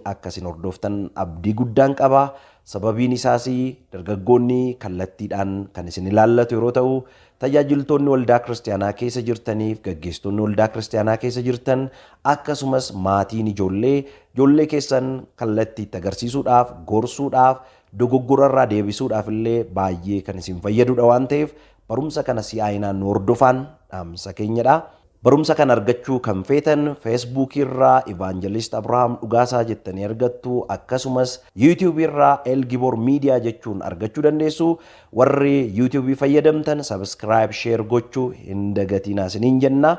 Akkasin hordoftan abdii guddaan qaba. Sababiin isaas dargaggoonni kallattiidhaan kan isin ilaallatu yeroo ta'u, tajaajiltoonni waldaa kiristaanaa keessa jirtaniif gaggeessitoonni waldaa kiristaanaa keessa jirtan akkasumas maatiin ijoollee keessan kallattiitti agarsiisuudhaaf, gorsuudhaaf, dogoggorarraa deebisuudhaaf illee baay'ee kan isin fayyadudha waan ta'eef barumsa kana si'aayinaan nu hordofaan dhaamsa keenyadha. Barumsa kan argachuu kan feetan Facebook irraa Evangelist Abrahaam Dhugaasaa jettanii argattu, akkasumas YouTube irraa El Gibor Media jechuun argachuu dandeessu. Warri YouTube fayyadamtan subscribe, share gochuu hin dagatinaa isiniin jenna.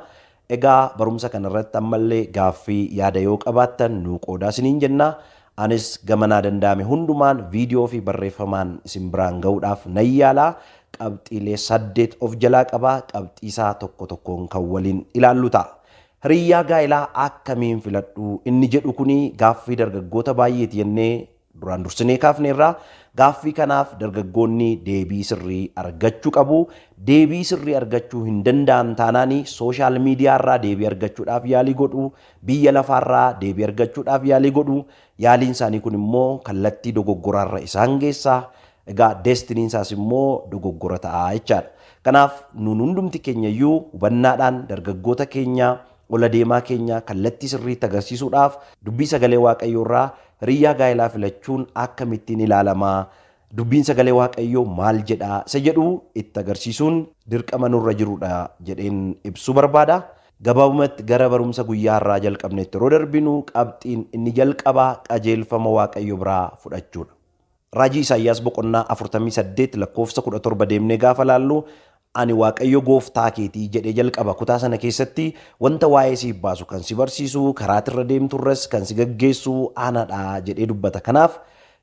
Egaa barumsa kana irratti ammallee gaaffii yaada yoo qabaattan nu qoodaa isiniin jenna. Anis gamanaa danda'ame hundumaan viidiyoo fi barreeffamaan isin biraan ga'uudhaaf nan yaala. Qabxiilee 8 of jalaa qabaa, qabxiisaa tokko tokkoon kan waliin ilaallu ta'a. Hiriyyaa gaa'elaa akkamiin filadhu inni jedhu kuni gaaffii dargaggoota baay'eeti jennee duraan dursinee kaafneerra. Gaaffii kanaaf dargaggoonni deebii sirrii argachuu qabu. Deebii sirrii argachuu hin danda'an taanaani sooshaal miidiyaa irraa deebii argachuudhaaf yaalii godhu, biyya lafaarraa deebii argachuudhaaf yaalii godhu. Yaaliin isaanii kun immoo kallattii dogoggoraarra isaan geessa. Egaa destiniin isaas immoo dogoggora ta'a jechaadha. Kanaaf nuun hundumti keenya iyyuu hubannaadhaan dargaggoota keenya, ola deemaa keenya kallattii sirriitti agarsiisuudhaaf dubbii sagalee Waaqayyoo irraa hiriyyaa gaa'elaa filachuun akkamittiin ilaalamaa, dubbiin sagalee Waaqayyoo maal jedhaa isa jedhu itti agarsiisuun dirqama nurra jirudha jedheen ibsuu barbaada. Gabaabumatti gara barumsa guyyaa irraa jalqabnetti yeroo darbinu qabxiin inni jalqabaa qajeelfama Waaqayyoo biraa fudhachuudha. Raajii Isaayyaas boqonnaa 48 lakkoofsa 17 deemnee gaafa laallu ani Waaqayyo gooftaa keetii jedhee jalqaba. Kutaa sana keessatti wanta waa'ee siif baasu kan si barsiisu, karaatirra deemturres kan si gaggeessu anadha jedhee dubbata. Kanaaf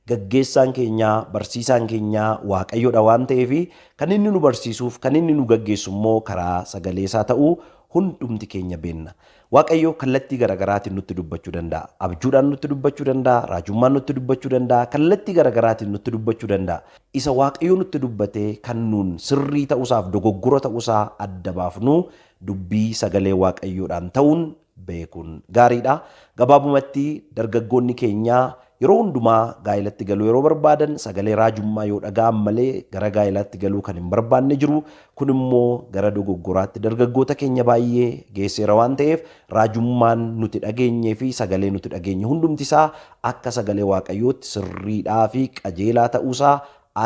gaggeessaan keenya, barsiisaan keenya Waaqayyodha waan ta'eef kan inni nu barsiisuuf, kan inni nu gaggeessu immoo karaa sagalee isaa ta'uu hundumti keenya beenna. Waaqayyo kallattii garagaraatiin nutti dubbachuu danda'a. Abjuudhaan nutti dubbachuu danda'a, raajummaan nutti dubbachuu danda'a, kallattii garagaraatiin nutti dubbachuu danda'a. Isa Waaqayyo nutti dubbatee kan nuun sirrii ta'uusaaf dogoggora ta'uusaa adda baafnu dubbii sagalee Waaqayyoodhaan ta'uun beekuun gaariidha. Gabaabumatti dargaggoonni keenya yeroo hundumaa gaa'elatti galuu yeroo barbaadan sagalee raajummaa yoo dhaga'an malee gara gaa'elatti galuu kan hin barbaanne jiru. Kun immoo gara dogoggoraatti dargaggoota keenya baay'ee geesseera waan ta'eef raajummaan nuti dhageenyee fi sagalee nuti dhageenye hundumti isaa akka sagalee Waaqayyootti sirriidhaa fi qajeelaa ta'uusaa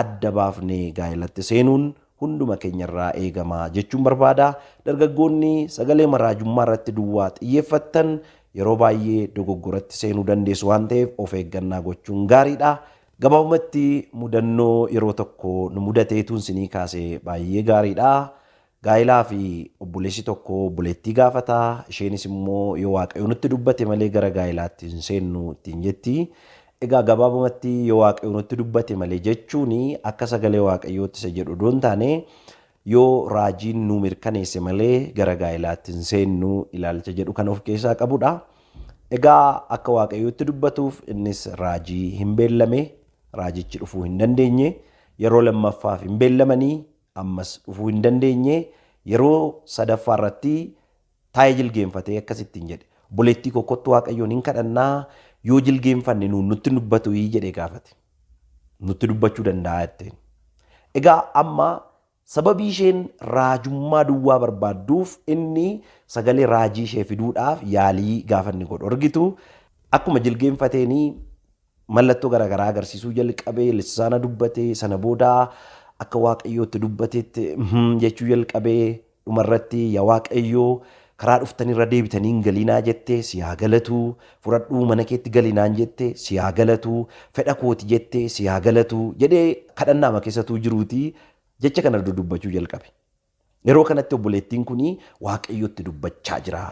adda baafnee gaa'elatti seenuun hunduma keenyarraa eegama jechuun barbaada. Dargaggoonni sagalee raajummaa irratti duwwaa xiyyeeffattan yeroo baay'ee dogoggoratti seenuu dandeessu waan ta'eef of eeggannaa gochuun gaariidha. Gabaabumatti mudannoo yeroo tokko nu mudateetuun sinii kaasee baay'ee gaariidha. Gaa'elaa fi obboleessi tokko obboleettii gaafata. Isheenis immoo yoo Waaqayyo nutti dubbate malee gara gaa'elaatti hin seennu ittiin jetti. Egaa gabaabumatti yoo Waaqayyo nutti dubbate malee jechuun akka sagalee Waaqayyootti isa jedhu doon taane yoo raajiin nu mirkaneesse malee gara gaa'elaatti hin seennu ilaalcha jedhu kan of keessaa qabudha. Egaa akka Waaqayyootti dubbatuuf innis raajii hin beellame, raajichi dhufuu hin dandeenye, yeroo lammaffaaf hin beellamanii ammas dhufuu hin dandeenye, yeroo sadaffaa irratti taa'ee jilgeenfatee akkasittiin jedhe. Obboleettii kokkottu Waaqayyoon hin kadhannaa yoo jilgeenfanne nutti dubbatu jedhee gaafate. Nutti dubbachuu danda'a jetteen. Egaa amma sababii isheen raajummaa duwwaa barbaadduuf inni sagalee raajii ishee fiduudhaaf yaalii gaafanni godhu argitu. Akkuma jilgeenfateenii mallattoo garaagaraa agarsiisuu jalqabee lisaana dubbatee sana booda akka Waaqayyootti dubbatetti jechuu jalqabee dhumarratti yaa Waaqayyoo karaa dhuftanirra deebitanii hin galinaa jettee si haa galatu, fudhadhuu mana keetti galinaan jettee si haa galatu, fedha kooti jettee si haa galatu jedhee kadhannaa keessatuu jiruuti. Jecha kana dubbachuu jalqabe. Yeroo kanatti obboleettiin kun Waaqayyootti dubbachaa jira.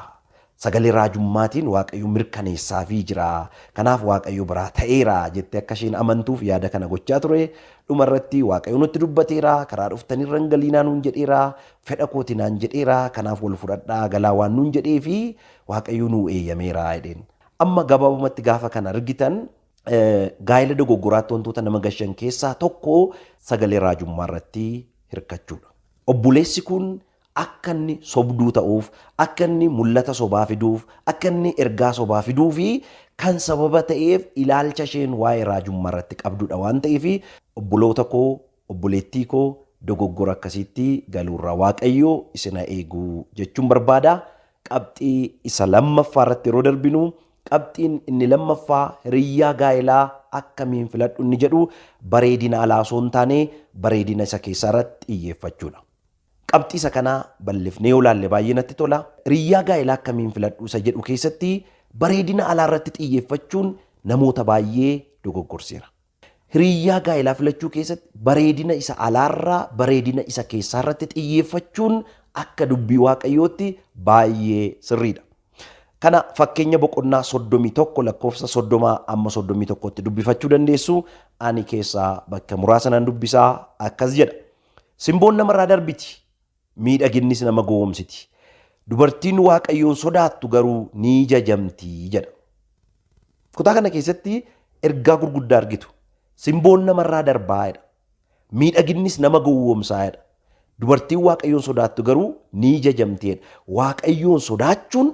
Sagalee raajummaatiin Waaqayyo mirkaneessaafii jira. Kanaaf Waaqayyo biraa ta'eera jettee akka isheen amantuuf yaada kana gochaa ture. Dhumarratti Waaqayyo nutti dubbateera, karaa dhuftanirra hin galinaa nuun jedheera, fedha kooti naan jedheera, kanaaf wal fudhadhaa galaa waan nuun jedhee fi Waaqayyo nuu eeyyameera jedheen. Amma gabaabumatti gaafa kana argitan gaa'ela dogoggoraatti wantoota nama gashan keessaa tokko sagalee raajummaa irratti hirkachuudha. Obboleessi kun akka inni sobduu ta'uuf, akka inni mul'ata sobaa fiduuf, akka inni ergaa sobaa fiduu fi kan sababa ta'eef ilaalcha isheen waa'ee raajummaa irratti qabdudha waan ta'eef obboloota koo obboleettii koo dogoggora akkasitti galuurraa Waaqayyoo isin haa eegu jechuun barbaada. Qabxii isa lammaffaa irratti yeroo darbinu qabxiin inni lammaffaa hiriyyaa gaa'elaa akkamiin filadhu inni jedhu bareedina alaa osoo hin taane bareedina isa keessaa irratti xiyyeeffachuudha. Qabxii isa kanaa bal'ifnee yoo ilaalle baay'ee natti tola. Hiriyyaa gaa'elaa akkamiin filadhu isa jedhu keessatti bareedina alaa irratti xiyyeeffachuun namoota baay'ee dogoggorseera. Hiriyyaa gaa'elaa filachuu keessatti bareedina isa alaarraa bareedina isa keessaa irratti xiyyeeffachuun akka dubbii Waaqayyootti baay'ee sirriidha. Kana fakkeenya boqonnaa 31 lakkoofsa 30 amma 31tti dubbifachuu dandeessu. Ani keessaa bakka muraasa nan dubbisaa akkas jedha. Simboon namarraa darbiti, miidhaginnis nama gowwoomsiti. Dubartiin Waaqayyoon sodaattu garuu ni jajamti jedha. Kutaa kana keessatti ergaa gurguddaa argitu. Simboon namarraa darbaa jedha. Miidhaginnis nama gowwoomsaa jedha. Dubartiin Waaqayyoon sodaattu garuu ni jajamti jedha. Waaqayyoon sodaachuun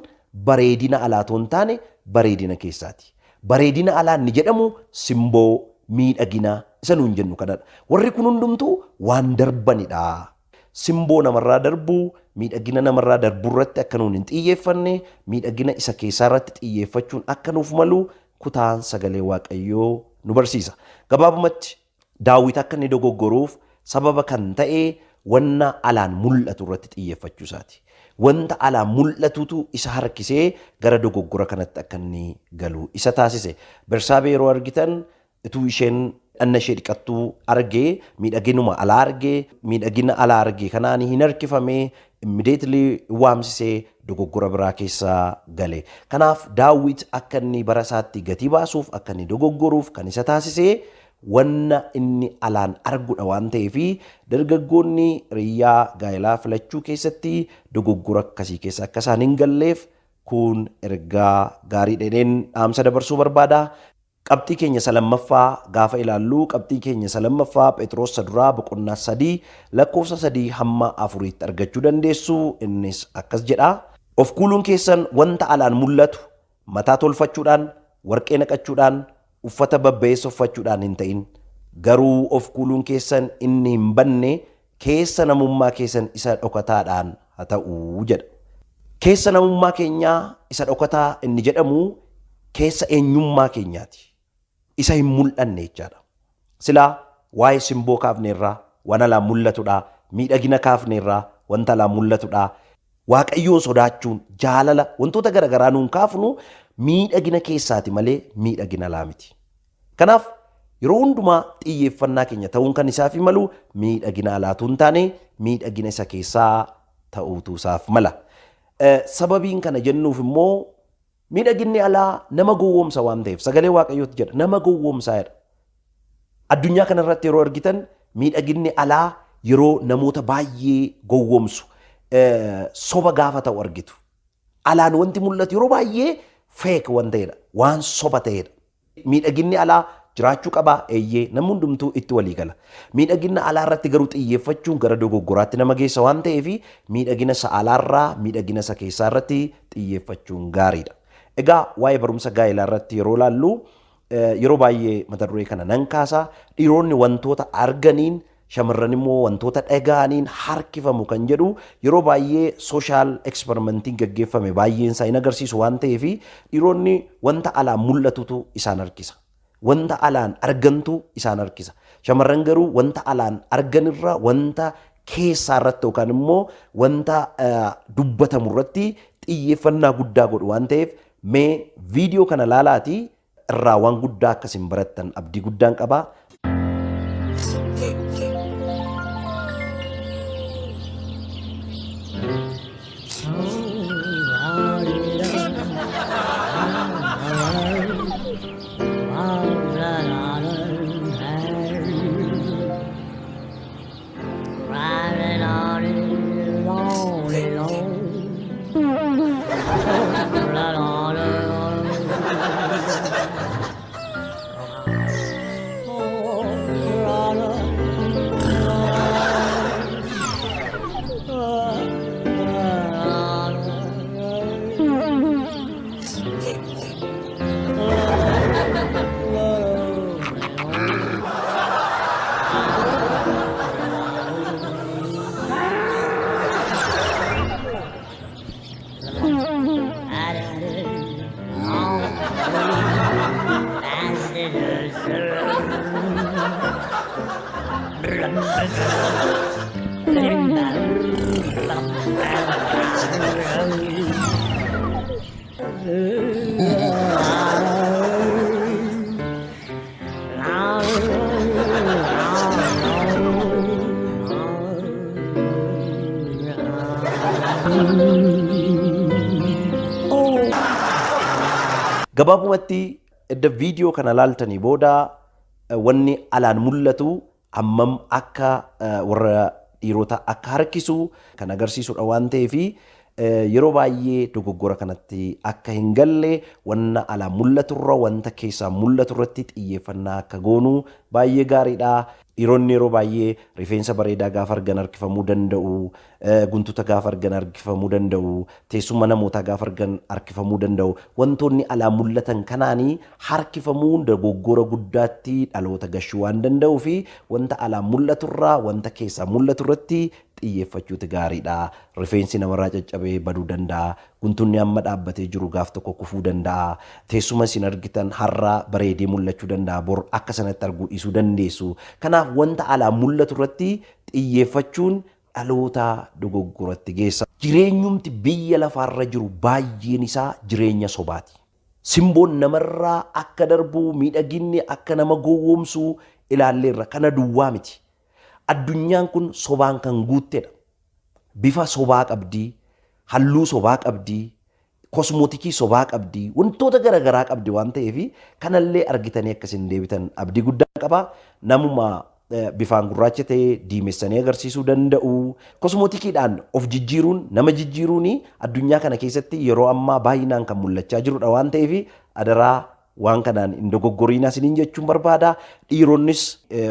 bareedina alaatoo hin taane bareedina keessaati. Bareedina alaa inni jedhamu simboo miidhagina isa nuun jennu kanadha. Warri kun hundumtuu waan darbanidha. Simboo namarraa darbuu miidhagina namarraa darbuu irratti akka nuun hin xiyyeeffanne miidhagina isa keessaa irratti xiyyeeffachuun akka nuuf malu kutaan sagalee Waaqayyoo nu barsiisa. Gabaabumatti Daawit akka inni dogoggoruuf sababa kan ta'e wanna alaan mul'atu irratti xiyyeeffachuu isaati. Wanta alaan mul'atutu isa harkisee gara dogoggora kanatti akka inni galu isa taasise. Bersaabee yeroo argitan utuu isheen dhanna ishee dhiqattuu argee miidhaginuma alaa argee miidhagina alaa argee kanaan hin harkifamee immediately waamsisee dogoggora biraa keessa gale. Kanaaf Daawit akka inni bara isaatti gatii baasuuf akka inni dogoggoruuf kan isa taasisee wanna inni alaan arguudha waan ta'eef dargaggoonni hiriyyaa gaa'elaa filachuu keessatti dogoggora akkasii keessa akka isaan hin galleef kun ergaa gaarii dheedheen dhaamsa dabarsuu barbaada. Qabxii keenya lammaffaa gaafa ilaallu qabxii keenya lammaffaa Phexros duraa boqonnaa 3 lakkoofsa 3 hamma 4tti argachuu dandeessu. Innis akkas jedha. Of kuuluun keessan wanta alaan mul'atu mataa tolfachuudhaan warqee naqachuudhaan uffata babbeessa uffachuudhaan hin ta'in. Garuu of kuuluun keessan inni hin banne keessa namummaa keessan isa dhokataadhaan haa ta'u jedha. Keessa namummaa keenyaa isa dhokataa inni jedhamu keessa eenyummaa keenyaati. Isa hin mul'anne jechaadha. Silaa waa'ee simboo kaafneerraa waan alaan mul'atudha. Miidhagina kaafneerraa wanta alaan mul'atudha. Waaqayyoon sodaachuun jaalala wantoota garaagaraa nuun kaafnu miidhagina keessaati malee miidhagina alaa miti. Kanaaf yeroo hundumaa xiyyeeffannaa keenya ta'uun kan isaaf malu miidhagina alaatu hin taane miidhagina isa keessaa ta'uutu isaaf mala. Sababiin kana jennuuf immoo miidhaginni alaa nama gowwoomsa waan ta'eef sagalee Waaqayyootti jedha nama gowwoomsaa jedha. Addunyaa kanarratti yeroo argitan miidhaginni alaa yeroo namoota baay'ee gowwoomsu soba gaafa ta'u argitu. Alaan wanti mul'atu yeroo baay'ee feek waan ta'edha waan soba ta'edha. Miidhaginni alaa jiraachuu qabaa eeyyee namni hundumtuu itti walii gala. Miidhagina alaa irratti garuu xiyyeeffachuun gara dogoggoraatti nama geessa waan ta'eef miidhagina isa alaarraa miidhagina isa keessaa irratti xiyyeeffachuun gaariidha. Egaa waa'ee barumsa gaa'elaa irratti yeroo laallu yeroo baay'ee mata duree kana nan kaasa. Dhiironni wantoota arganiin shamarran immoo wantoota dhaga'aniin harkifamu kan jedhu yeroo baay'ee social experimentiin gaggeeffame baay'een isaa hin agarsiisu waan ta'eef dhiironni wanta alaan mul'atutu isaan harkisa. Wanta alaan argantu isaan harkisa. Shamarran garuu wanta alaan arganirra wanta keessaa irratti yookaan immoo wanta dubbatamu irratti xiyyeeffannaa guddaa godhu waan ta'eef mee viidiyoo kana laalaati irraa waan guddaa akkasiin barattan abdii guddaan qaba. Gabaabumatti edda viidiyoo kana laaltanii booda wanni alaan mul'atu hammam akka warra dhiirota akka harkisu kan agarsiisudha waan ta'eef yeroo baay'ee dogoggora kanatti akka hin galle wanna alaan mul'aturra wanta keessaa mul'aturratti xiyyeeffannaa akka goonu baay'ee gaariidha. Dhiironni yeroo baay'ee rifeensa bareedaa gaafa argan harkifamuu danda'u, guntuta gaafa argan harkifamuu danda'u, teessuma namootaa gaafa argan harkifamuu danda'u. Wantoonni alaan mul'atan kanaanii harkifamuun dogoggora guddaatti dhaloota gashuu waan danda'uu fi wanta alaan mul'aturraa wanta keessaa mul'aturratti xiyyeeffachuuti gaariidha. Rifeensi namarraa caccabee baduu danda'a. Guntunni amma dhaabbatee jiru gaaf tokko kufuu danda'a. Teessuma isin argitan har'a bareedee mul'achuu danda'a. Bor akka sanatti arguu dhiisuu dandeessu. Kanaaf wanta alaan mul'atu irratti xiyyeeffachuun dhaloota dogoggoratti geessa. Jireenyumti biyya lafaarra jiru baay'een isaa jireenya sobaati. Simboon namarraa akka darbu miidhaginni akka nama gowwoomsu ilaalleerra kana duwwaa miti. Addunyaan kun sobaan kan guuttedha. Bifa sobaa qabdii, halluu sobaa qabdii, kosmootikii sobaa qabdii, wantoota garaagaraa qabdi waan ta'eef kanallee argitanii akkasiin deebitan abdii guddaa qaba. Namuma bifaan gurraacha ta'e diimessanii agarsiisuu danda'u. Kosmootikiidhaan of jijjiiruun nama jijjiiruun addunyaa kana keessatti yeroo ammaa baay'inaan kan mul'achaa jirudha waan ta'eef adaraa waan kanaan hin dogoggoriinaa isiniin jechuun barbaada. Dhiironnis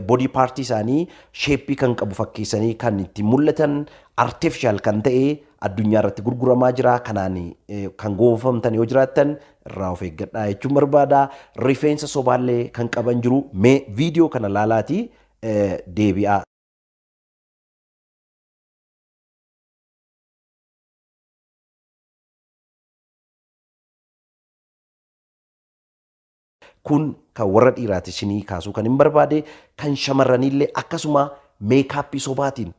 body part isaanii sheeppii kan qabu fakkeessanii kan ittiin mul'atan artificial kan ta'e addunyaa irratti gurguramaa jira. Kanaan kan goonfamtan yoo jiraattan irraa of eeggadhaa jechuun barbaada. Rifeensa sobaallee kan qaban jiru mee viidiyoo kana laalaati deebi'aa. Kun kan warra dhiiraati isinii kaasuu kan hin barbaade kan shamarranillee akkasuma meekaappii sobaatiin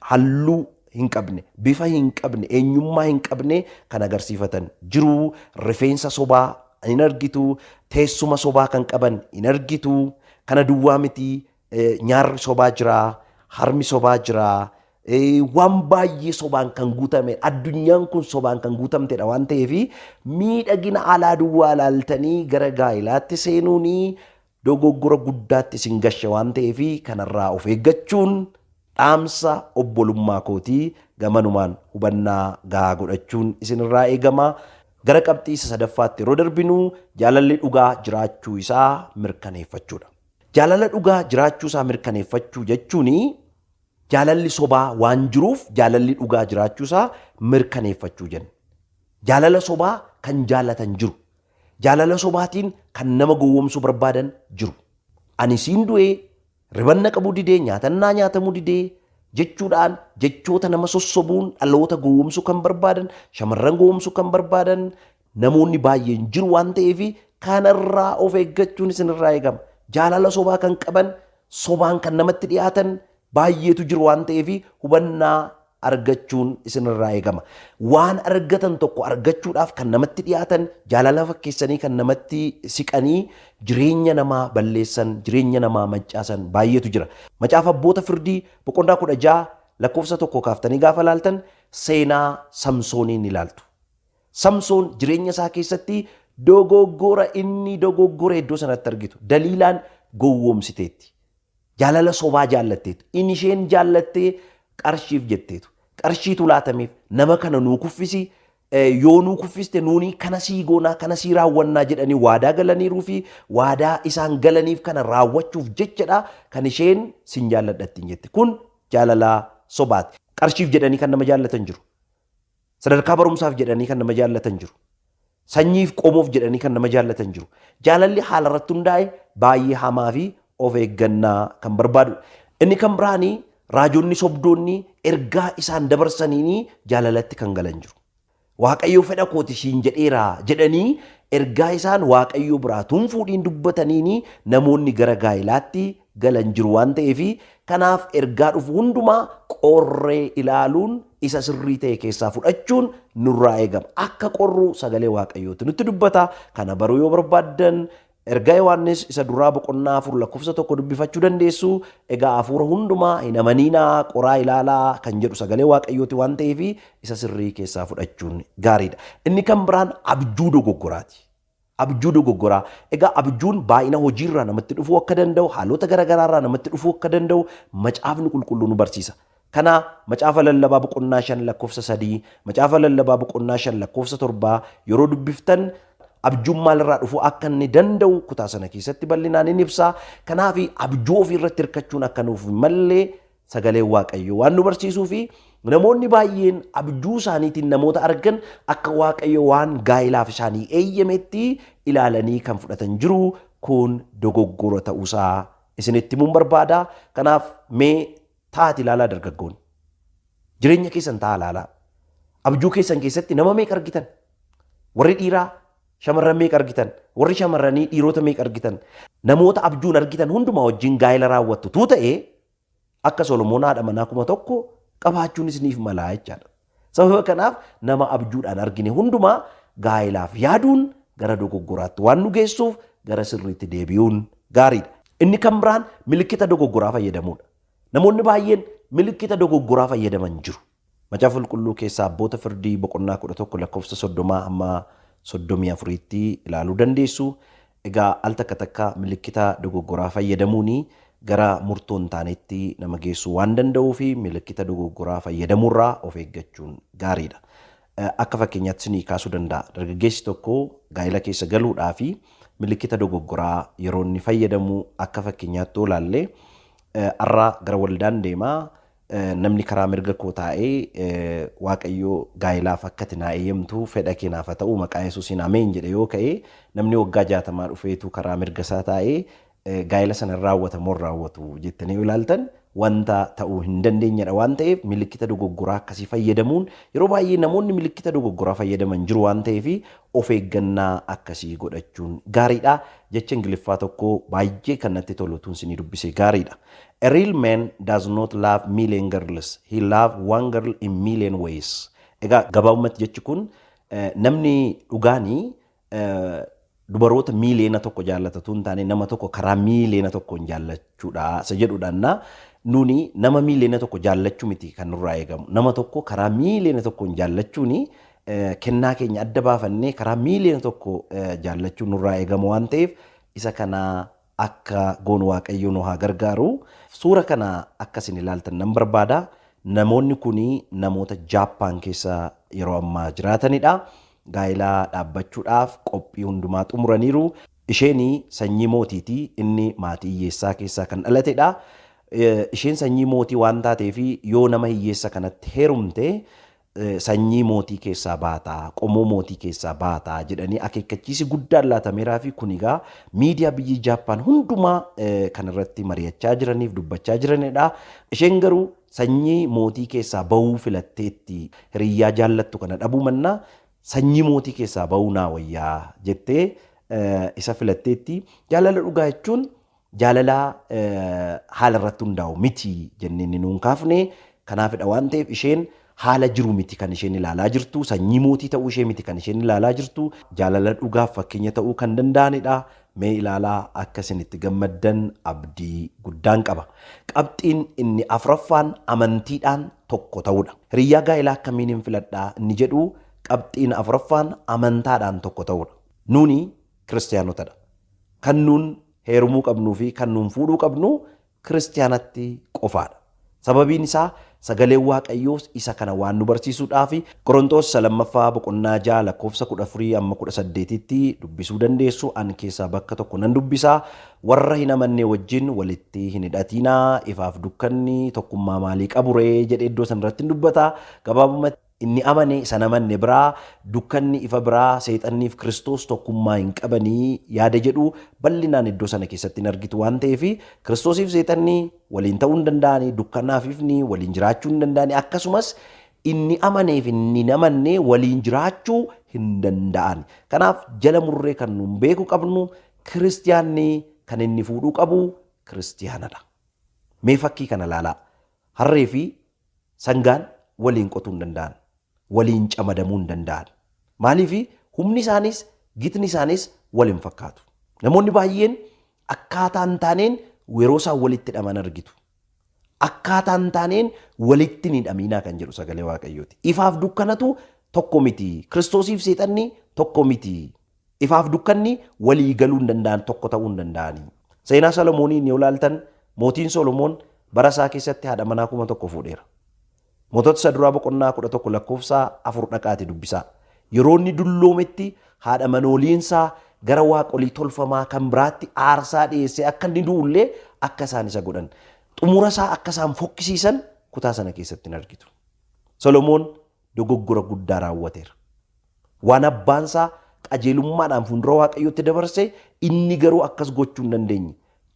halluu hin qabne bifa hin qabne eenyummaa hin qabne kan agarsiifatan jiru. Rifeensa sobaa hin argitu, teessuma sobaa kan qaban hin argitu. Kana duwwaa miti nyaarri sobaa jira, harmi sobaa jira. Waan baay'ee sobaan kan guutame addunyaan kun sobaan kan guutamtedha waan ta'eef miidhagina alaa duwwaa ilaaltanii gara gaa'ilaatti seenuun dogoggora guddaatti isin gasha waan ta'eef kanarraa of eeggachuun dhaamsa obbolummaa kootii gamanumaan hubannaa gahaa godhachuun isinirraa eegama. Gara qabxii sadaffaatti yeroo darbinu jaalalli dhugaa jiraachuu isaa mirkaneeffachuudha. Jaalala dhugaa jiraachuu isaa mirkaneeffachuu jechuun jaalalli sobaa waan jiruuf jaalalli dhugaa jiraachuusaa mirkaneeffachuu jenna. Jaalala sobaa kan jaalatan jiru. Jaalala sobaatiin kan nama gowwoomsuu barbaadan jiru. Ani siin du'ee ribanna qabuu didee nyaatannaa nyaatamuu didee jechuudhaan jechoota nama sossobuun dhaloota gowwoomsuu kan barbaadan shamarran gowwoomsuu kan barbaadan namoonni baay'een jiru waan ta'eef kanarraa of eeggachuun isinirraa eegama. Jaalala sobaa kan qaban sobaan kan namatti dhiyaatan baay'eetu jiru waan ta'eef hubannaa argachuun isinirraa eegama. Waan argatan tokko argachuudhaaf kan namatti dhiyaatan jaalala fakkeessanii kan namatti siqanii jireenya namaa balleessan, jireenya namaa mancaasan baay'eetu jira. Macaafa abboota firdii boqonnaa 16 lakkoofsa 1 kaaftanii gaafa laaltan seenaa Samsooniin ilaaltu. Samsoon jireenya isaa keessatti dogoggora inni dogoggora iddoo sanatti argitu. Daliilaan gowwoomsiteetti. Jaalala sobaa jaallatteetu. Inni isheen jaallattee qarshiif jetteetu. Qarshiitu laatameef nama kana nuu kuffisi yoo nuu kuffiste nuuni kana sii goonaa kana sii raawwannaa jedhanii waadaa galaniiruu fi waadaa isaan galaniif kana raawwachuuf jechadha kan isheen sin jaalladhattiin jette. Kun jaalala sobaati. Qarshiif jedhanii kan nama jaallatan jiru. Sadarkaa barumsaaf jedhanii kan nama jaallatan jiru. Sanyiif qomoof jedhanii kan nama jaallatan jiru. Jaalalli haala irratti hundaa'e baay'ee hamaa fi of eeggannaa kan barbaadu. Inni kan biraanii raajonni sobdoonni ergaa isaan dabarsanii jaalalatti kan galan jiru. Waaqayyo fedha kooti siin jedheera jedhanii ergaa isaan waaqayyo biraa tun fuudhiin dubbatanii namoonni gara gaa'ilaatti galan jiru waan ta'eef kanaaf ergaa dhufu hundumaa qorree ilaaluun isa sirrii ta'e keessaa fudhachuun nurraa eegama. Akka qorru sagalee Waaqayyooti nutti dubbata. Kana baruu yoo barbaaddan ergaa Yohaannis isa duraa boqonnaa 4 lakkoofsa 1 dubbifachuu dandeessu. Egaa hafuura hundumaa hin amaniinaa qoraa ilaalaa kan jedhu sagalee Waaqayyooti waan ta'eef isa sirrii keessaa fudhachuun gaariidha. Inni kan biraan abjuu dogoggoraati. Abjuu dogoggoraa. Egaa abjuun baay'ina hojiirraa namatti dhufuu akka danda'u, haalota garaagaraarraa namatti dhufuu akka danda'u macaafni qulqulluu nu barsiisa. Kana macaafa lallabaa boqonnaa 5 lakkoofsa 3, macaafa lallabaa boqonnaa 5 lakkoofsa 7 yeroo dubbiftan abjuun maalirraa dhufuu akka inni danda'u kutaa sana keessatti bal'inaan ni ibsa. Kanaaf abjuu ofii irratti hirkachuun akka nuuf mallee sagalee Waaqayyoo waan nu barsiisuu fi namoonni baay'een abjuu isaaniitiin namoota argan akka Waaqayyo waan gaa'ilaaf isaanii eeyyametti ilaalanii kan fudhatan jiru. Kun dogoggora ta'uusaa isinitti himuun barbaada. Kanaaf mee taati ilaalaa dargaggoonni. Jireenya keessan ta'a ilaalaa. Abjuu keessan keessatti nama meeqa argitan? Warri dhiiraa shamarran meeqa argitan? Warri shamarranii dhiirota meeqa argitan? Namoota abjuun argitan hundumaa wajjin gaa'ila raawwattu tuu ta'ee akka Solomoon haadha manaa 1,000 qabaachuun isiniif malaa jechaadha. Sababa kanaaf nama abjuudhaan argine hundumaa gaa'ilaaf yaaduun gara dogoggoraatti waan nu geessuuf gara sirriitti deebi'uun gaariidha. Inni kan biraan milikkita dogoggoraa fayyadamuudha. Namoonni baay'een milikkita dogoggoraa fayyadaman jiru. Macaafa qulqulluu keessaa abboota firdii boqonnaa 11 lakkoofsa 30 hamma 34tti ilaaluu dandeessu. Egaa al takka takka milikkita dogoggoraa fayyadamuuni gara murtoo hin taanetti nama geessuu waan danda'uu fi milikkita dogoggoraa fayyadamuurraa of eeggachuun gaariidha. Akka fakkeenyaatti isinii kaasuu danda'a. Dargaggeessi tokko gaa'ila keessa galuudhaa fi milikkita dogoggoraa yeroo inni fayyadamu akka fakkeenyaatti olaallee har'a gara waldaan deemaa namni karaa mirga koo taa'ee Waaqayyoo gaa'ilaaf akka itti naa eeyyamtu fedha keenaaf haa ta'u maqaa Yesuusiin ameen jedhe yoo ka'e namni waggaa 60 dhufeetu karaa mirga isaa taa'ee gaa'ila sana raawwatamoo raawwatu jettanii ilaaltan wanta ta'uu hin dandeenyedha waan ta'eef milikkita dogoggoraa akkasii fayyadamuun yeroo baay'ee namoonni milikkita dogoggoraa fayyadaman jiru waan ta'eef of eeggannaa akkasii godhachuun gaariidha. Jecha Ingiliffaa tokko baay'ee kan natti tolutuun isinii dubbisee gaariidha. A real man does not love million girls. He loves one girl in million ways. Egaa gabaabumatti jechi kun namni dhugaanii dubaroota miiliyoona tokko jaallatu hin taane nama tokko karaa miiliyoona tokkoon jaallachuudha isa jedhuudhaan nuni nama miiliyoona tokko jaallachuu miti kan nurraa eegamu. Nama tokko karaa miiliyoona tokkoon jaallachuun kennaa keenya adda baafannee karaa miiliyoona tokko jaallachuun nurraa eegamu waan ta'eef isa kana akka goonu Waaqayyo nu haa gargaaru. Suura kana akkasin ilaaltan nan barbaada. Namoonni kuni namoota Jaappaan keessa yeroo ammaa jiraatanidha. Gaa'ilaa dhaabbachuudhaaf qophii hundumaa xumuraniiru. Isheen sanyii mootiiti. Inni maatii hiyyeessaa keessaa kan dhalatedha. Isheen sanyii mootii waan taateef yoo nama hiyyeessa kanatti heerumte sanyii mootii keessaa baataa, qomoo mootii keessaa baataa jedhanii akeekkachiisi guddaan laatameeraa fi kun egaa miidiyaa biyyi Jaappaan hundumaa kan irratti mari'achaa jiraniif dubbachaa jiranidha. Isheen garuu sanyii mootii keessaa bahuu filatteetti hiriyyaa jaallattu kana dhabuu mannaa sanyii mootii keessaa bahuu naa wayyaa jettee isa filatteetti. Jaalala dhugaa jechuun jaalala haala irratti hundaa'u miti jennee nuun kaafne. Kanaafidha waan ta'eef isheen haala jiru miti kan isheen ilaalaa jirtu. Sanyii mootii ta'uu ishee miti kan isheen ilaalaa jirtu. Jaalala dhugaaf fakkeenya ta'uu kan danda'anidha. Mee ilaalaa akka isin itti gammaddan abdii guddaan qaba. Qabxiin inni afuraffaan amantiidhaan tokko ta'uudha. Hiriyyaa gaa'ilaa akkamiin hin filadhaa inni jedhu qabxiin afuraffaan amantaadhaan tokko ta'uudha. Nuuni kiristaanotadha. Kan nuun heerumuu qabnuu fi kan nuun fuudhuu qabnu kiristaanatti qofaadha. Sababiin isaa sagaleen Waaqayyoos isa kana waan nu barsiisuudhaaf Qorontos lammaffaa boqonnaa 6 lakkoofsa 14 amma 18tti dubbisuu dandeessu. An keessaa bakka tokko nan dubbisaa. Warra hin amanne wajjin walitti hin hidhatinaa, ifaaf dukkanni tokkummaa maalii qaburee jedhee iddoo sanarratti dubbata. Gabaabumatti inni amane isa namanne biraa dukkanni ifa biraa seexanniif Kiristoos tokkummaa hin qabanii yaada jedhu bal'inaan iddoo sana keessatti hin argitu waan ta'eef Kiristoosiif seexanni waliin ta'uu hin danda'ani, dukkanaaf ifni waliin jiraachuu hin danda'ani, akkasumas inni amaneef inni namanne waliin jiraachuu hin danda'ani. Kanaaf jala murree kan nuun beekuu qabnu kiristaanni kan inni fuudhuu qabu kiristiyaanadha. Mee fakkii kana ilaalaa. Harree fi sangaan waliin qotuu hin danda'an. Waliin camadamuu hin danda'an. Maaliif humni isaanis gitni isaanis waliin fakkaatu. Namoonni baay'een akkaataa hin taaneen yeroo isaan walitti hidhaman argitu. Akkaataa hin taaneen walitti hin hidhaminaa kan jedhu sagalee Waaqayyooti. Ifaaf dukkanatu tokko miti. Kiristoosiif seexanni tokko miti. Ifaaf dukkanni walii galuu hin danda'an, tokko ta'uu hin danda'ani. Seenaa Solomooniin yoo ilaaltan mootiin Solomoon bara isaa keessatti haadha manaa 1,000 fuudheera. Mootota isa duraa boqonnaa 11 lakkoofsa 4 dhaqaati dubbisaa. Yeroo inni dulloometti haadha manooliinsaa gara waaqolii tolfamaa kan biraatti aarsaa dhiyeessee akka inni du'ullee akka isaan isa godhan. Xumura isaa akka isaan fokkisiisan kutaa sana keessatti hin argitu. Solomoon dogoggora guddaa raawwateera. Waan abbaan isaa qajeelummaadhaan fuuldura Waaqayyootti dabarse inni garuu akkas gochuu hin dandeenye.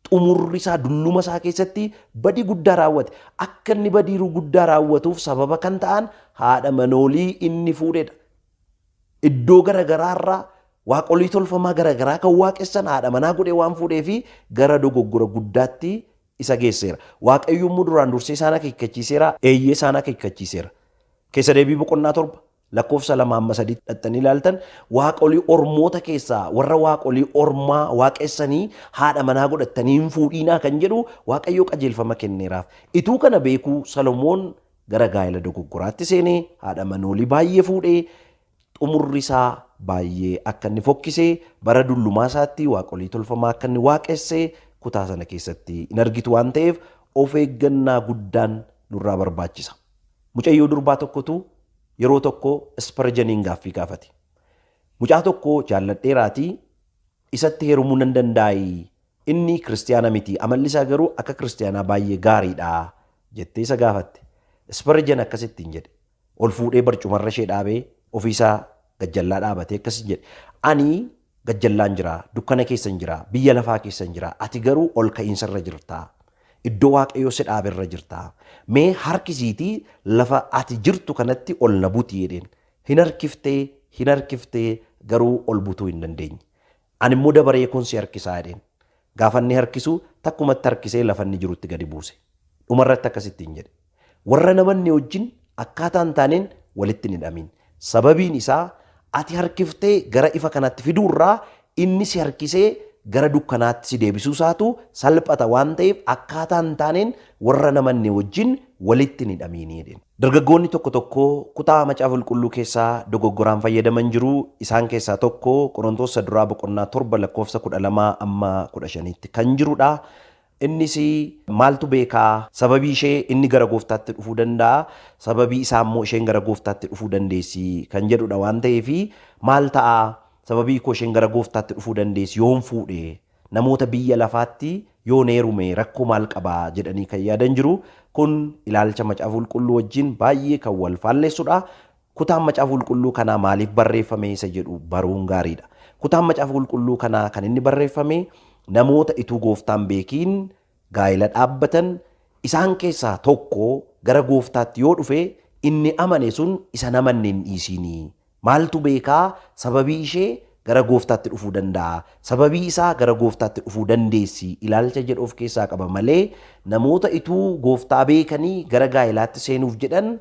Xumurri isaa dulluma isaa keessatti badii guddaa raawwate. Akka inni badii guddaa raawwatuuf sababa kan ta'an haadha manoolii inni fuudhedha. Iddoo garagaraarraa waaqolii tolfamaa garagaraa kan waaqessan haadha manaa godhee waan fuudhee fi gara dogoggora guddaatti isa geesseera. Waaqayyo immoo duraan dursee isaan akeekkachiiseera, eeyyee isaan akeekkachiiseera. Keessa deebii boqonnaa 7 lakkoofsa 2-3 dhattanii ilaaltan waaqolii ormoota keessaa warra waaqolii ormaa waaqessanii haadha manaa godhatanii hin fuudhiinaa kan jedhu Waaqayyo qajeelfama kenneeraaf. Ituu kana beekuu Solomoon gara gaa'ela dogoggoraatti seenee haadha manoolii baay'ee fuudhee xumurri isaa baay'ee akka inni fokkisee bara dullumaa isaatti waaqolii tolfamaa akka inni waaqessee kutaa sana keessatti hin argitu waan ta'eef of eeggannaa guddaan nurraa barbaachisa. Mucayyoo durbaa tokkotu yeroo tokko Isparjaniin gaaffii gaafate. Mucaa tokko jaalladheeraatii isatti heerumuu nan danda'ii. Inni kiristiyaana miti. Amalli isaa garuu akka kiristiyaanaa baay'ee gaariidha jettee isa gaafatte. Isparjan akkasittiin jedhe. Ol fuudhee barcumarra ishee dhaabee ofiisaa gajjallaa dhaabatee akkasii jedhe. Ani gajjallaan jira, dukkana keessan jira, biyya lafaa keessan jira. Ati garuu ol ka'iinsarra jirta. Iddoo Waaqayyoo si dhaaberra jirta. Mee harkisiitii lafa ati jirtu kanatti ol na butii jedheen. Hin harkiftee garuu ol butuu hin dandeenye. Ani immoo dabaree kun si harkisaa jedheen. Gaafa inni harkisu takkumatti harkisee lafa inni jirutti gadi buuse. Dhumarratti akkasittiin jedhe. Warra namanni wajjin akkaataa hin taaneen walitti hin hidhamin. Sababiin isaa ati harkiftee gara ifa kanatti fiduurraa inni si harkisee gara dukkanaatti si deebisuu isaatu salphata waan ta'eef akkaataa hin taaneen warra namanni wajjin walitti hin hidhamin jedheen. Dargaggoonni tokko tokko kutaa macaafa qulqulluu keessaa dogoggoraan fayyadaman jiru. Isaan keessaa tokko Qorontos duraa boqonnaa 7 lakkoofsa 12-15 kan jirudha. Innis maaltu beekaa sababii ishee inni gara gooftaatti dhufuu danda'a, sababii isaa immoo isheen gara gooftaatti dhufuu dandeessi kan jedhudha waan ta'eef maal ta'a sababii koo isheen gara gooftaatti dhufuu dandeessi yoon fuudhe namoota biyya lafaatti yoon heerume rakkoo maal qabaa jedhanii kan yaadan jiru. Kun ilaalcha macaafa qulqulluu wajjin baay'ee kan wal faalleessudha. Kutaan macaafa qulqulluu kanaa maaliif barreeffame isa jedhu baruun gaariidha. Kutaan macaafa qulqulluu kanaa kan inni barreeffame namoota ituu gooftaan beekiin gaa'ela dhaabbatan isaan keessaa tokko gara gooftaatti yoo dhufe inni amane sun isa namanne hin dhiisinii. Maaltu beekaa sababii ishee gara gooftaatti dhufuu danda'a, sababii isaa gara gooftaatti dhufuu dandeessi ilaalcha jedhu of keessaa qaba malee namoota ituu gooftaa beekanii gara gaa'elaatti seenuuf jedhan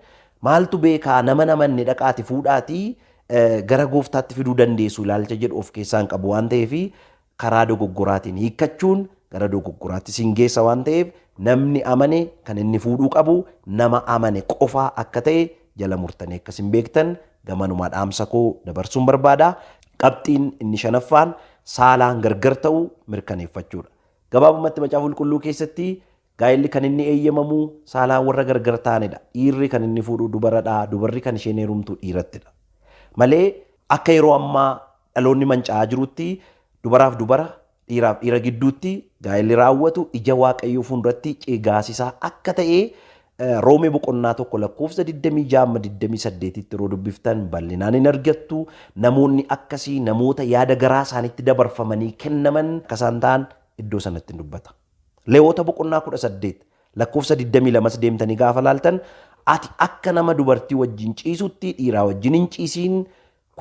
maaltu beekaa nama namanne dhaqaati fuudhaatii gara gooftaatti fiduu dandeessu ilaalcha jedhu of keessaa hin qabu waan ta'eef karaa dogoggoraatiin hiikkachuun gara dogoggoraatti siin geessa waan ta'eef namni amane kan inni fuudhuu qabu nama amane qofaa akka ta'e jala murtanii akkas hin beektan gamanumaa dhaamsa koo dabarsuun barbaada. Qabxiin inni 5ffaan saalaan gargar ta'uu mirkaneeffachuudha. Gabaabumatti macaafa qulqulluu keessatti gaa'elli kan inni eeyyamamu saalaan warra gargar ta'anidha. Dhiirri kan inni fuudhu dubaradha, dubarri kan isheen heerumtu dhiirattidha. Malee akka yeroo ammaa dhaloonni manca'aa jirutti dubaraaf dubara, dhiiraaf dhiira gidduutti gaa'elli raawwatu ija Waaqayyoo fuulduratti ceegaasisaa akka ta'e Roomee boqonnaa 1 lakkoofsa 26-28 yeroo dubbiftan bal'inaan hin argattu. Namoonni akkasii namoota yaada garaa isaaniitti dabarfamanii kennaman akka isaan ta'an iddoo sanatti hin dubbata. Leewwota boqonnaa 18 lakkoofsa 22 deemtanii gaafa laaltan ati akka nama dubartii wajjin ciisutti dhiiraa wajjin hin ciisiin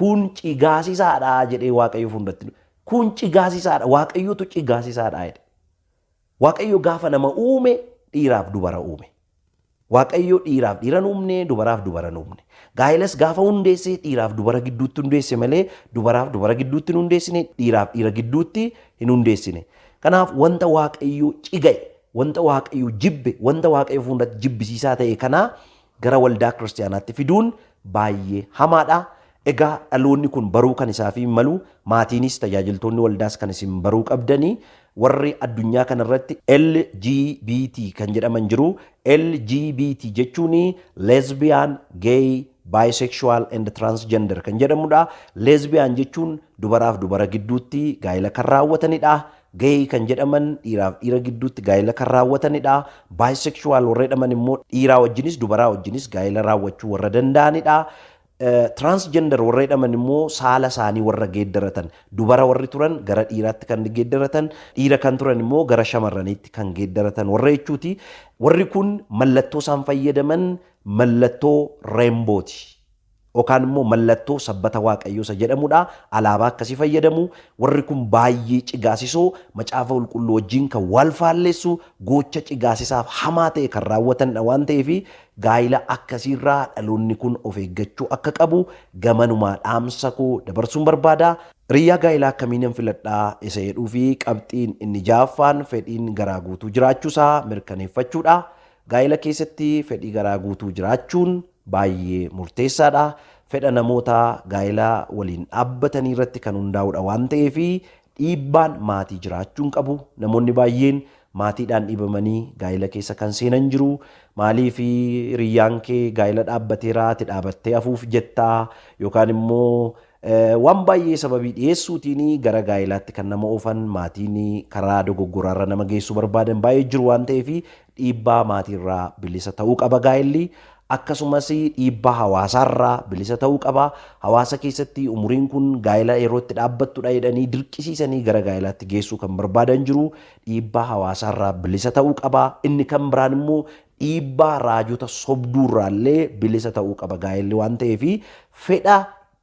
kun cigaasisaadha jedhee Waaqayyoo fuulduratti. Kun cigaasisaadha, Waaqayyootu cigaasisaadha jedhe. Waaqayyo gaafa nama uume dhiiraaf dubara uume. Waaqayyo dhiiraaf dhiira uumne dubaraaf dubara uumne. Gaa'ilas gaafa hundeesse dhiiraaf dubara gidduutti hundeesse malee dubaraaf dubara gidduutti hin hundeessine, dhiiraaf dhiira gidduutti hin hundeessine. Kanaaf wanta Waaqayyo ciga'e, wanta Waaqayyo jibbe, wanta Waaqayyo fuulduratti jibbisiisaa ta'e kana gara waldaa kiristaanaatti fiduun baay'ee hamaadha. Egaa dhaloonni kun baruu kan isaaf malu, maatiinis tajaajiltoonni waldaas kan isin baruu qabdanii, warri addunyaa kanarratti LGBT kan jedhaman jiru. LGBT jechuun lesbian, gay, bisexual and transgender kan jedhamudha. Lesbian jechuun dubaraaf dubara gidduutti gaa'ila kan raawwatanidha. Gay kan jedhaman dhiiraaf dhiira gidduutti gaa'ila kan raawwatanidha. Bisexual warra jedhaman immoo dhiiraa wajjinis dubaraa wajjinis gaa'ila raawwachuu warra danda'anidha. Transgender warra jedhaman immoo saala isaanii warra geeddaratan, dubara warri turan gara dhiiraatti kan geeddaratan, dhiira kan turan immoo gara shamarraniitti kan geeddaratan warra jechuuti. Warri kun mallattoo isaan fayyadaman mallattoo reembooti yookaan immoo mallattoo sabbata Waaqayyoo isa jedhamudha. Alaabaa akkasii fayyadamu. Warri kun baay'ee cigaasisoo, macaafa qulqulluu wajjin kan wal faalleessu, gocha cigaasisaaf hamaa ta'e kan raawwatanidha waan ta'eef gaa'ila akkasiirraa dhaloonni kun of eeggachuu akka qabu gamanumaa dhaamsa koo dabarsuun barbaada. Riyyaa gaa'ilaa akkamiin filadhaa isa jedhuu fi qabxiin inni jaaffaan fedhiin garaa guutuu jiraachuusaa mirkaneeffachuudha. Gaa'ila keessatti fedhii garaa guutuu jiraachuun baay'ee murteessaadha. Fedha namoota gaa'ilaa waliin dhaabbatanii irratti kan hundaa'udha waan ta'eef dhiibbaan maatii jiraachuun qabu. Namoonni baay'een maatiidhaan dhiibamanii gaa'ila keessa kan seenan jiru. Maaliif riyyaan kee gaa'ila dhaabbateera ati dhaabattee hafuuf jettaa yookaan immoo waan baay'ee sababii dhiyeessuutiin gara gaa'ilaatti kan nama oofan, maatiin karaa dogoggoraarra nama geessuu barbaadan baay'ee jiru waan ta'eef dhiibbaa maatiirraa bilisa ta'uu qaba gaa'illi. Akkasumas dhiibbaa hawaasaarraa bilisa ta'uu qaba. Hawaasa keessatti umuriin kun gaa'ila yeroo itti dhaabbattudha jedhanii dirqisiisanii gara gaa'ilaatti geessuu kan barbaadan jiru. Dhiibbaa hawaasaarraa bilisa ta'uu qaba. Inni kan biraan immoo dhiibbaa raajota sobduurraallee bilisa ta'uu qaba gaa'illi waan ta'eef fedha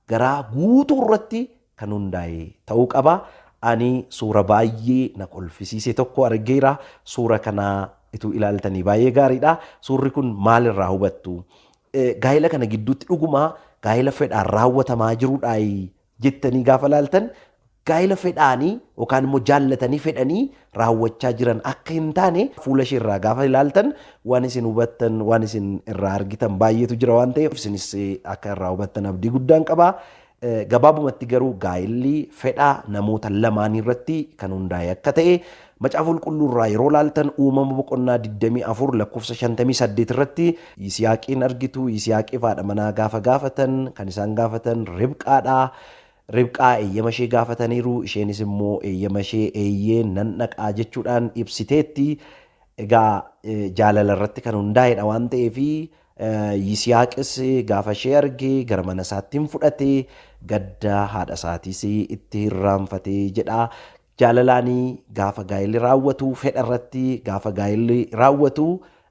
garaa guutuu irratti kan hundaa'e ta'uu qaba. Ani suura baay'ee na kolfisiise tokko argeera. Suura kanaa itu ilaaltanii baay'ee gaariidha. Suurri kun maalirraa hubattu? Gaa'ila kana gidduutti dhuguma gaa'ila fedhaan raawwatamaa jirudha jettanii gaafa ilaaltan gaa'ila fedhaanii yookaan immoo jaallatanii fedhanii raawwachaa jiran akka hin taane fuula ishee irraa gaafa ilaaltan waan isin hubattan, waan isin irraa argitan baay'eetu jira waan ta'eef isinis akka irraa hubattan abdii guddaan qaba. Gabaabumatti garuu gaa'illi fedhaa namoota lamaanii irratti kan hundaa'e akka ta'e macaafa qulqulluurraa yeroo laaltan uumama boqonnaa 24 lakkoofsa 58 irratti Yisihaaqiin argitu. Yisihaaqiif haadha manaa gaafa gaafatan kan isaan gaafatan Ribqaadha. Ribqaa eeyyama ishee gaafataniiru. Isheenis immoo eeyyama ishee eeyyee nan dhaqaa jechuudhaan ibsiteetti. Egaa jaalala irratti kan hundaa'edha waan ta'eef Yisihaaqis gaafa ishee argee gara mana isaatti fudhatee gadda haadha isaatiis itti hirraanfatee jedha. Jaalalaanii gaafa gaa'illi raawwatu, fedha irratti gaafa gaa'illi raawwatu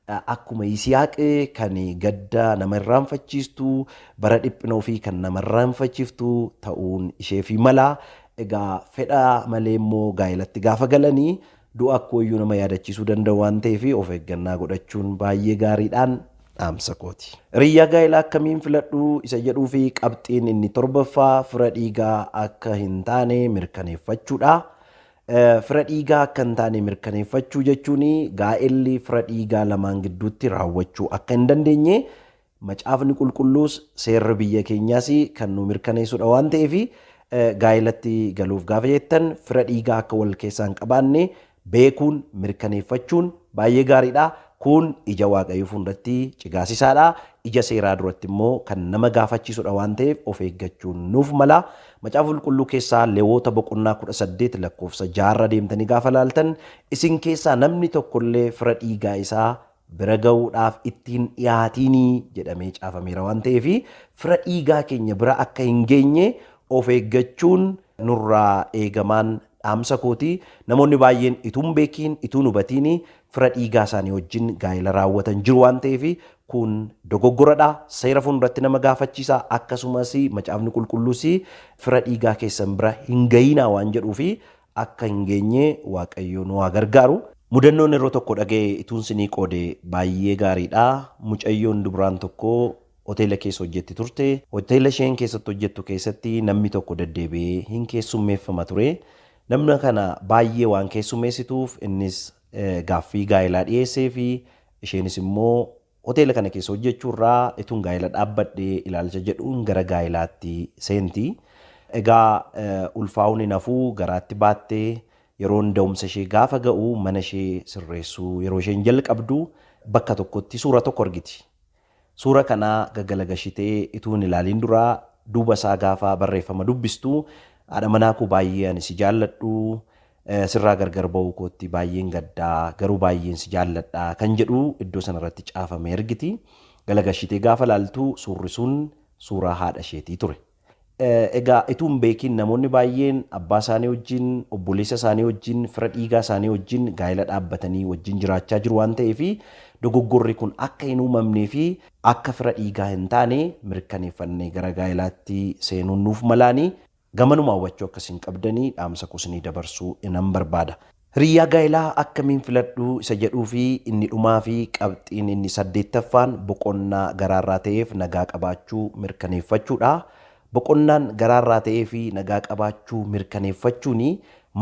akkuma Yisihaaq kan gadda nama irraanfachiistu, bara dhiphinoo fi kan nama irraanfachiiftu ta'uun isheef mala. Egaa fedha malee immoo gaa'ilatti gaafa galanii du'a akkooyyuu nama yaadachiisuu danda'u waan ta'eef of eeggannaa godhachuun baay'ee gaariidhaan dhaamsa kooti. Riyyaa gaa'ilaa akkamiin filadhu isa jedhuu fi qabxiin inni torbaffaa fira dhiigaa akka hin taane mirkaneeffachuudha. Fira dhiigaa akka hin taane mirkaneeffachuu jechuun gaa'elli fira dhiigaa lamaan gidduutti raawwachuu akka hin dandeenye macaafni qulqulluus seerri biyya keenyaas kan nu mirkaneessudha waan ta'eef gaa'ilatti galuuf gaafa jettan fira dhiigaa akka wal keessaa hin qabaanne beekuun mirkaneeffachuun baay'ee gaariidha. Kun ija Waaqayyoo fuulduratti cigaasisaadha. Ija seeraa duratti immoo kan nama gaafachiisudha waan ta'eef of eeggachuun nuuf mala. Macaafa qulqulluu keessaa Lewoota boqonnaa 18 lakkoofsa 6 deemtanii gaafa laaltan isin keessaa namni tokkollee fira dhiigaa isaa bira ga'uudhaaf ittiin dhiyaatinii jedhamee caafameera waan ta'eef fira dhiigaa keenya bira akka hin geenye of eeggachuun nurraa eegamaan dhaamsa kooti. Namoonni baay'een ituun beekiin ituun hubatiin fira dhiigaa isaanii wajjin gaa'ila raawwatan jiru waan ta'eef kun dogoggoradha. Seera fuulduratti nama gaafachiisa. Akkasumas macaafni qulqulluus fira dhiigaa keessan bira hin ga'inaa waan jedhuuf akka hin geenye Waaqayyo nu haa gargaaru. Mudannoon yeroo tokko dhaga'e ituun sinii qoode baay'ee gaariidha. Mucayyoon dubraan tokko hoteela keessa hojjetti turte. Hoteela isheen keessatti hojjettu keessatti namni tokko deddeebi'ee hin keessummeeffama ture. Namni kana baay'ee waan keessummeessituuf innis gaaffii gaa'elaa dhiyeessee fi isheenis immoo hoteela kana keessa hojjechuurraa ituun gaa'ela dhaabbadhee ilaalcha jedhuun gara gaa'elaatti seenti. Egaa ulfaa'uun hin hafuu garaatti baattee yeroon da'umsa ishee gaafa ga'u mana ishee sirreessuu yeroo isheen jalqabdu bakka tokkotti suura tokko argiti. Suura kanaa gaggalagashitee ituun ilaaliin duraa duuba isaa gaafa barreeffama dubbistu haadha manaa koo baay'ee ani si jaalladhu sirraa gargar ba'uu kootti baay'een gaddaa garuu baay'een si jaalladha kan jedhu iddoo sanarratti caafamee argiti. Galagashitee gaafa laaltu suurri sun suuraa haadha isheetii ture. Egaa ituun beekin namoonni baay'een abbaa isaanii wajjin, obboleessa isaanii wajjin, fira dhiigaa isaanii wajjin gaa'ela dhaabbatanii wajjin jiraachaa jiru waan ta'eef dogoggorri kun akka hin uumamnee fi akka fira dhiigaa hin taane mirkaneeffannee gara gaa'elaatti seenuun nuuf malaanii gamanuma hawwachuu akkasiin qabdanii dhaamsa kusinii dabarsuu nan barbaada. Hiriyyaa gaa'elaa akkamiin filadhu isa jedhuu fi inni dhumaa fi qabxiin inni 8ffaan boqonnaa garaarraa ta'eef nagaa qabaachuu mirkaneeffachuudha. Boqonnaan garaarraa ta'ee fi nagaa qabaachuu mirkaneeffachuun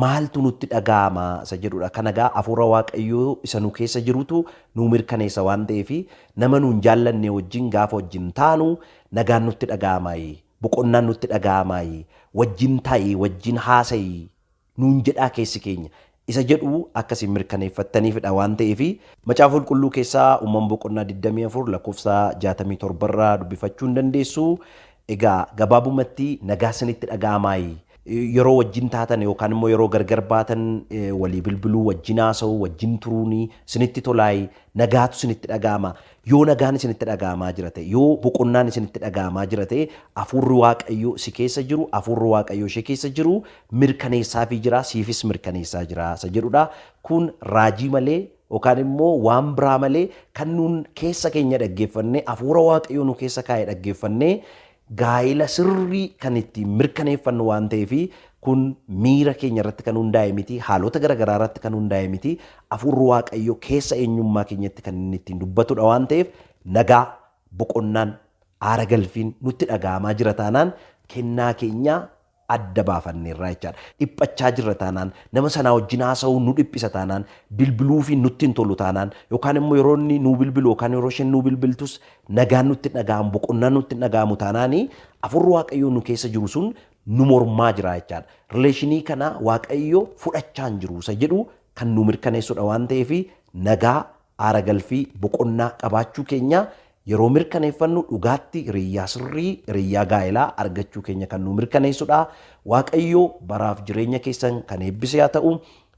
maaltu nutti dhaga'ama isa jedhudha. Kan nagaa hafuura waaqayyoo isa nu keessa jirutu nu mirkaneessa waan ta'eef nama nuun jaallanne wajjin gaafa wajjin taanu nagaan nutti dhaga'amaayi. Boqonnaan nutti dhaga'amaayi. Wajjin taa'ii, wajjin haasa'ii nuun jedhaa keessi keenya. Isa jedhu akkasiin mirkaneeffattaniifidha waan ta'eef macaafa qulqulluu keessaa uumama boqonnaa 24 lakkoofsa 67 irraa dubbifachuu hin dandeessu. Egaa gabaabumatti nagaa sinitti dhaga'amaayi. Yeroo wajjin taatan yookaan immoo yeroo gargar baatan walii bilbiluu wajjin haasa'uu wajjin turuuni sinitti tolaayi nagaatu sinitti dhaga'ama. Yoo nagaan sinitti dhaga'amaa jira ta'e yoo boqonnaan sinitti dhaga'amaa jira ta'e hafuurri waaqayyoo si keessa jiru hafuurri waaqayyoo ishee keessa jiru mirkaneessaafii jira siifis mirkaneessaa jira isa jedhudha. Kun raajii malee yookaan immoo waan biraa malee kan nuun keessa keenya dhaggeeffannee hafuura waaqayyoo nu keessa kaa'ee dhaggeeffannee gaa'ela sirrii kan ittiin mirkaneeffannu waan ta'eef kun miira keenya irratti kan hundaa'e miti haalota garaagaraa irratti kan hundaa'e miti hafuurri waaqayyoo keessa eenyummaa keenyatti kan inni ittiin dubbatudha waan ta'eef nagaa boqonnaan aara galfiin nutti dhaga'amaa jira taanaan kennaa keenya adda baafanneerraa jechaadha. Dhiphachaa jirra taanaan nama sanaa wajjin haasa'uu nu dhiphisa taanaan bilbiluu fi nutti hin tolu taanaan yookaan immoo yeroo inni nu bilbilu yookaan yeroo isheen nu bilbiltus nagaan nutti dhaga'amu boqonnaan nutti dhaga'amu taanaan hafuurri waaqayyoo nu keessa jiru sun nu mormaa jira jechaadha. Rileeshinii kana waaqayyoo fudhachaa hin jiru isa jedhu kan nu mirkaneessudha waan ta'eef nagaa aara galfii boqonnaa qabaachuu keenya yeroo mirkaneeffannu dhugaatti hiriyyaa sirrii hiriyyaa gaa'elaa argachuu keenya kan nu mirkaneessudha. Waaqayyoo baraaf jireenya keessan kan eebbise haa ta'u